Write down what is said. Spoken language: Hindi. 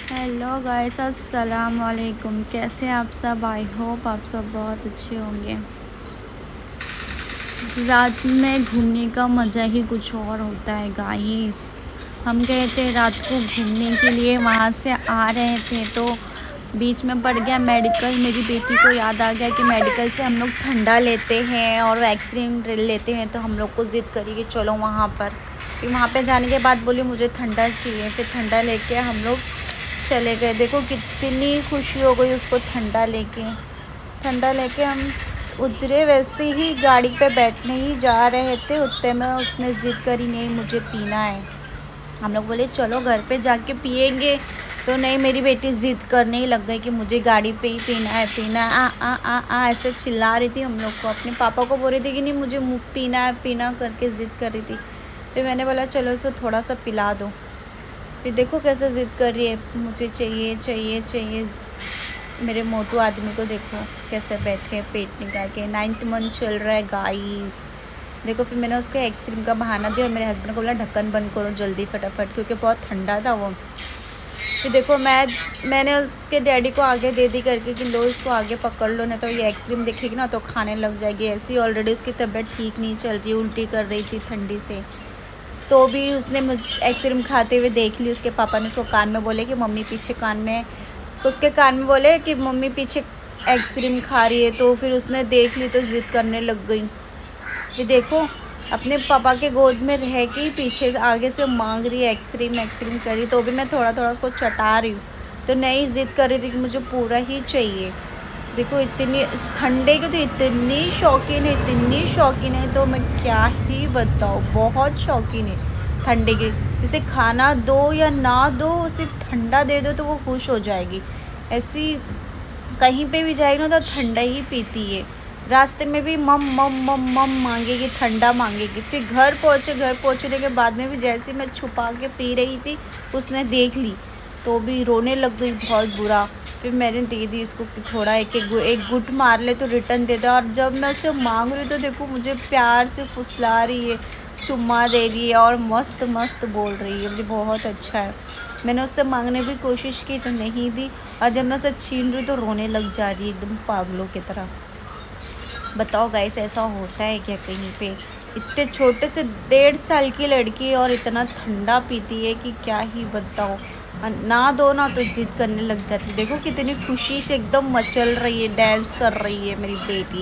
हेलो गाइस, अस्सलाम वालेकुम। कैसे हैं आप सब? आई होप आप सब बहुत अच्छे होंगे। रात में घूमने का मज़ा ही कुछ और होता है गाइस। हम गए थे रात को घूमने के लिए, वहाँ से आ रहे थे तो बीच में पड़ गया मेडिकल। मेरी बेटी को याद आ गया कि मेडिकल से हम लोग ठंडा लेते हैं और वैक्सीन लेते हैं, तो हम लोग को ज़िद करी कि चलो वहाँ पर। फिर वहाँ पे जाने के बाद बोली मुझे ठंडा चाहिए, फिर ठंडा लेके हम लोग चले गए। देखो कितनी खुशी हो गई उसको ठंडा लेके हम उतरे। वैसे ही गाड़ी पे बैठने ही जा रहे थे, उतने में उसने ज़िद करी नहीं मुझे पीना है। हम लोग बोले चलो घर पे जाके पियेंगे, तो नहीं, मेरी बेटी ज़िद करने ही लग गई कि मुझे गाड़ी पे ही पीना है, पीना है। आ आ आ ऐसे चिल्ला रही थी हम लोग को। अपने पापा को बोल रही थी कि नहीं मुझे पीना है, पीना करके ज़िद कर रही थी। फिर मैंने बोला चलो इसको थोड़ा सा पिला दो। फिर देखो कैसे ज़िद कर रही है, मुझे चाहिए चाहिए चाहिए। मेरे मोटू आदमी को देखो कैसे बैठे पेट निकाल के। 9th मंथ चल रहा है गाइस। देखो फिर मैंने उसको आइसक्रीम का बहाना दिया और मेरे हस्बैंड को बोला ढक्कन बंद करो जल्दी फटाफट, क्योंकि बहुत ठंडा था वो। फिर देखो मैंने उसके डैडी को आगे दे दी करके कि लो इसको आगे पकड़ लो, ना तो ये आइसक्रीम देखेगी ना तो खाने लग जाएगी। ऐसी ऑलरेडी उसकी तबीयत ठीक नहीं चल रही, उल्टी कर रही थी ठंडी से। तो भी उसने आइसक्रीम खाते हुए देख ली। उसके पापा ने उसको कान में बोले कि मम्मी पीछे कान में, उसके कान में बोले कि मम्मी पीछे आइसक्रीम खा रही है। तो फिर उसने देख ली तो ज़िद करने लग गई। ये देखो अपने पापा के गोद में रह के ही पीछे से आगे से मांग रही है आइसक्रीम करी। तो भी मैं थोड़ा थोड़ा उसको चटा रही हूँ, तो नहीं ज़िद कर रही थी कि मुझे पूरा ही चाहिए। देखो इतनी ठंडे की तो इतनी शौकीन है तो मैं क्या ही बताऊँ, बहुत शौकीन है ठंडे की। जैसे खाना दो या ना दो, सिर्फ ठंडा दे दो तो वो खुश हो जाएगी। ऐसी कहीं पे भी जाएगी ना तो ठंडा ही पीती है। रास्ते में भी मम मम मम मम मांगेगी, ठंडा मांगेगी। फिर घर पहुँचने के बाद में भी जैसे मैं छुपा के पी रही थी उसने देख ली तो भी रोने लग गई बहुत बुरा। फिर मैंने दे दी इसको कि थोड़ा एक गुट मार ले तो रिटर्न दे दो। और जब मैं उसे मांग रही तो देखो मुझे प्यार से फुसला रही है, चुम्मा दे रही है और मस्त मस्त बोल रही है, मुझे बहुत अच्छा है। मैंने उससे मांगने की कोशिश की तो नहीं दी, और जब मैं उसे छीन रही तो रोने लग जा रही है एकदम पागलों की तरह। बताओ गाइस, ऐसा होता है क्या कहीं पे? इतने छोटे से 1.5 साल की लड़की और इतना ठंडा पीती है कि क्या ही बताओ। ना दो ना तो जिद करने लग जाती। देखो कितनी खुशी से एकदम मचल रही है, डांस कर रही है मेरी बेटी।